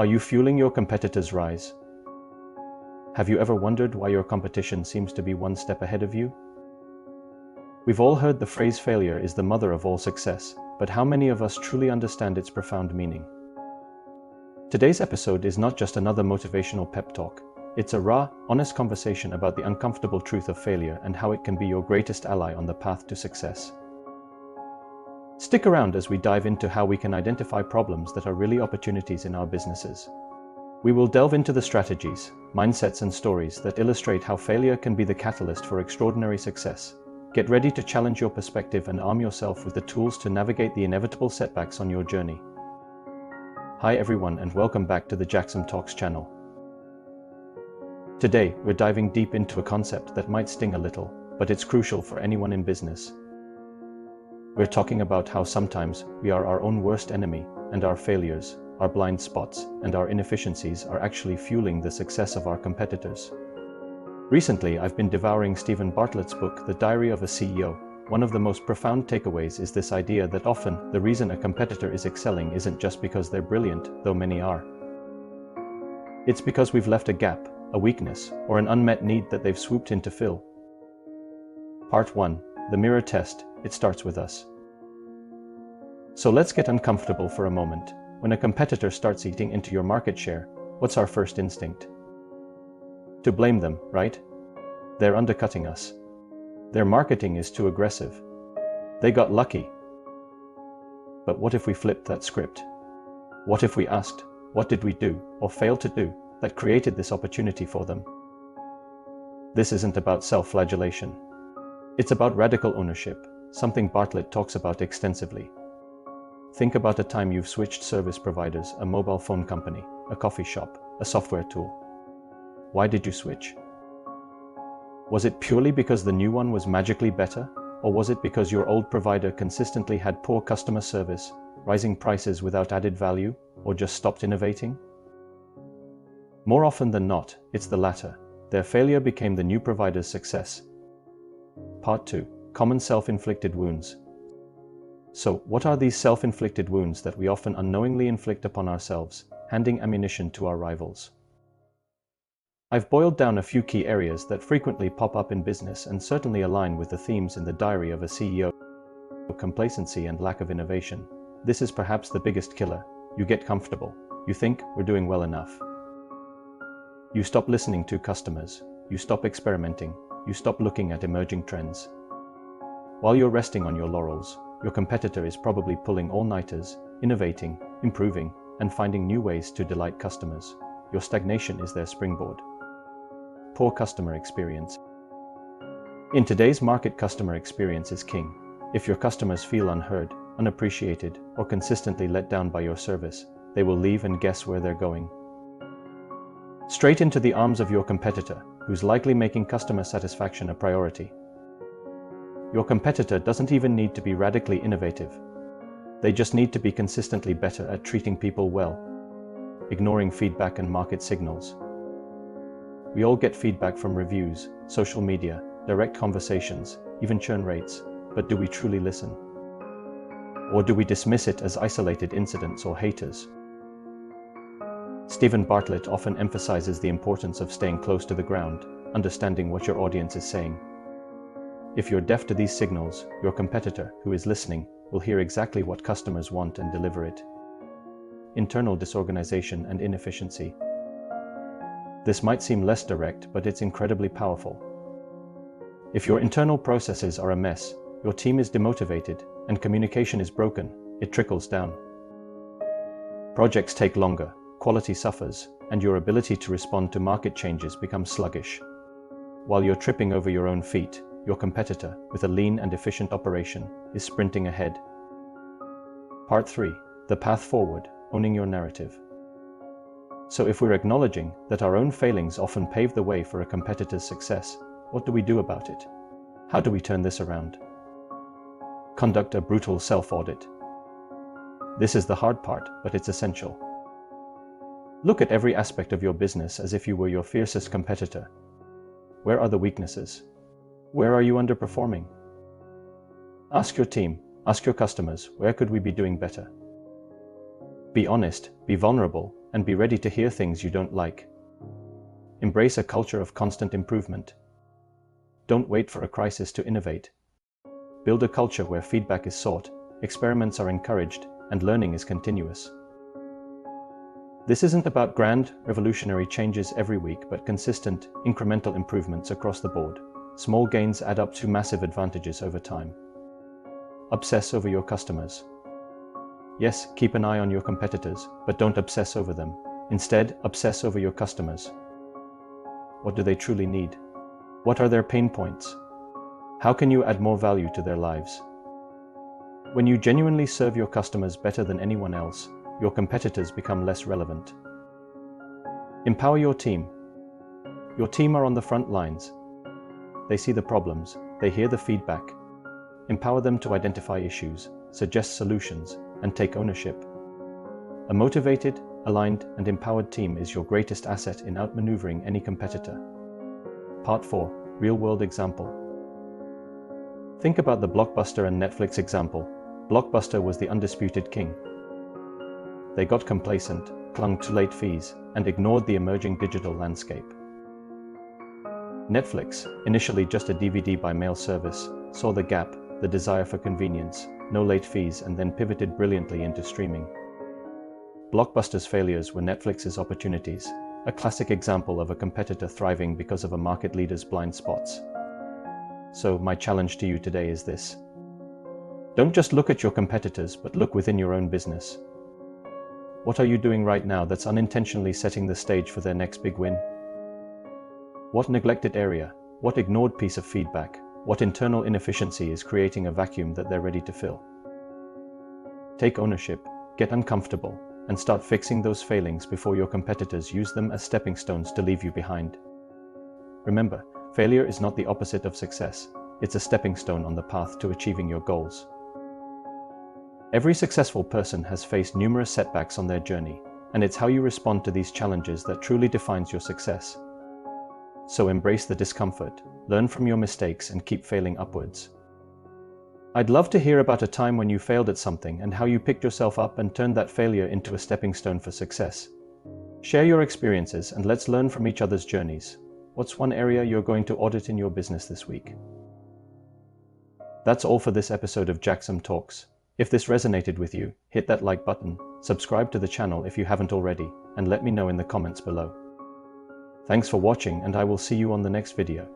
Are you fueling your competitors' rise? Have you ever wondered why your competition seems to be one step ahead of you? We've all heard the phrase failure is the mother of all success, but how many of us truly understand its profound meaning? Today's episode is not just another motivational pep talk. It's a raw, honest conversation about the uncomfortable truth of failure and how it can be your greatest ally on the path to success. Stick around as we dive into how we can identify problems that are really opportunities in our businesses. We will delve into the strategies, mindsets, and stories that illustrate how failure can be the catalyst for extraordinary success. Get ready to challenge your perspective and arm yourself with the tools to navigate the inevitable setbacks on your journey. Hi everyone, and welcome back to the Jaxom Talks channel. Today, we're diving deep into a concept that might sting a little, but it's crucial for anyone in business. We're talking about how sometimes we are our own worst enemy, and our failures, our blind spots, and our inefficiencies are actually fueling the success of our competitors. Recently, I've been devouring Steven Bartlett's book, The Diary of a CEO. One of the most profound takeaways is this idea that often the reason a competitor is excelling isn't just because they're brilliant, though many are. It's because we've left a gap, a weakness, or an unmet need that they've swooped in to fill. Part 1. The mirror test. It starts with us. So let's get uncomfortable for a moment. When a competitor starts eating into your market share, what's our first instinct? To blame them, right? They're undercutting us. Their marketing is too aggressive. They got lucky. But what if we flipped that script? What if we asked, what did we do, or failed to do, that created this opportunity for them? This isn't about self-flagellation. It's about radical ownership, something Bartlett talks about extensively. Think about a time you've switched service providers, a mobile phone company, a coffee shop, a software tool. Why did you switch? Was it purely because the new one was magically better, or was it because your old provider consistently had poor customer service, rising prices without added value, or just stopped innovating? More often than not, it's the latter. Their failure became the new provider's success. Part 2. Common self-inflicted wounds. So, what are these self-inflicted wounds that we often unknowingly inflict upon ourselves, handing ammunition to our rivals? I've boiled down a few key areas that frequently pop up in business and certainly align with the themes in The Diary of a CEO: complacency and lack of innovation. This is perhaps the biggest killer. You get comfortable. You think we're doing well enough. You stop listening to customers. You stop experimenting. You stop looking at emerging trends. While you're resting on your laurels, your competitor is probably pulling all-nighters, innovating, improving, and finding new ways to delight customers. Your stagnation is their springboard. Poor customer experience. In today's market, customer experience is king. If your customers feel unheard, unappreciated, or consistently let down by your service, they will leave, and guess where they're going? Straight into the arms of your competitor, who's likely making customer satisfaction a priority. Your competitor doesn't even need to be radically innovative. They just need to be consistently better at treating people well, ignoring feedback and market signals. We all get feedback from reviews, social media, direct conversations, even churn rates, but do we truly listen? Or do we dismiss it as isolated incidents or haters? Steven Bartlett often emphasizes the importance of staying close to the ground, understanding what your audience is saying. If you're deaf to these signals, your competitor, who is listening, will hear exactly what customers want and deliver it. Internal disorganization and inefficiency. This might seem less direct, but it's incredibly powerful. If your internal processes are a mess, your team is demotivated, and communication is broken, it trickles down. Projects take longer, quality suffers, and your ability to respond to market changes becomes sluggish. While you're tripping over your own feet, your competitor, with a lean and efficient operation, is sprinting ahead. Part 3. The path forward, owning your narrative. So if we're acknowledging that our own failings often pave the way for a competitor's success, what do we do about it? How do we turn this around? Conduct a brutal self-audit. This is the hard part, but it's essential. Look at every aspect of your business as if you were your fiercest competitor. Where are the weaknesses? Where are you underperforming? Ask your team, ask your customers, where could we be doing better? Be honest, be vulnerable, and be ready to hear things you don't like. Embrace a culture of constant improvement. Don't wait for a crisis to innovate. Build a culture where feedback is sought, experiments are encouraged, and learning is continuous. This isn't about grand, revolutionary changes every week, but consistent, incremental improvements across the board. Small gains add up to massive advantages over time. Obsess over your customers. Yes, keep an eye on your competitors, but don't obsess over them. Instead, obsess over your customers. What do they truly need? What are their pain points? How can you add more value to their lives? When you genuinely serve your customers better than anyone else, your competitors become less relevant. Empower your team. Your team are on the front lines. They see the problems, they hear the feedback. Empower them to identify issues, suggest solutions, and take ownership. A motivated, aligned, and empowered team is your greatest asset in outmaneuvering any competitor. Part 4. Real-world example. Think about the Blockbuster and Netflix example. Blockbuster was the undisputed king. They got complacent, clung to late fees, and ignored the emerging digital landscape. Netflix, initially just a DVD by mail service, saw the gap, the desire for convenience, no late fees, and then pivoted brilliantly into streaming. Blockbuster's failures were Netflix's opportunities, a classic example of a competitor thriving because of a market leader's blind spots. So my challenge to you today is this. Don't just look at your competitors, but look within your own business. What are you doing right now that's unintentionally setting the stage for their next big win? What neglected area, what ignored piece of feedback, what internal inefficiency is creating a vacuum that they're ready to fill? Take ownership, get uncomfortable, and start fixing those failings before your competitors use them as stepping stones to leave you behind. Remember, failure is not the opposite of success. It's a stepping stone on the path to achieving your goals. Every successful person has faced numerous setbacks on their journey, and it's how you respond to these challenges that truly defines your success. So embrace the discomfort, learn from your mistakes, and keep failing upwards. I'd love to hear about a time when you failed at something and how you picked yourself up and turned that failure into a stepping stone for success. Share your experiences and let's learn from each other's journeys. What's one area you're going to audit in your business this week? That's all for this episode of Jaxom Talks. If this resonated with you, hit that like button, subscribe to the channel if you haven't already, and let me know in the comments below. Thanks for watching, and I will see you on the next video.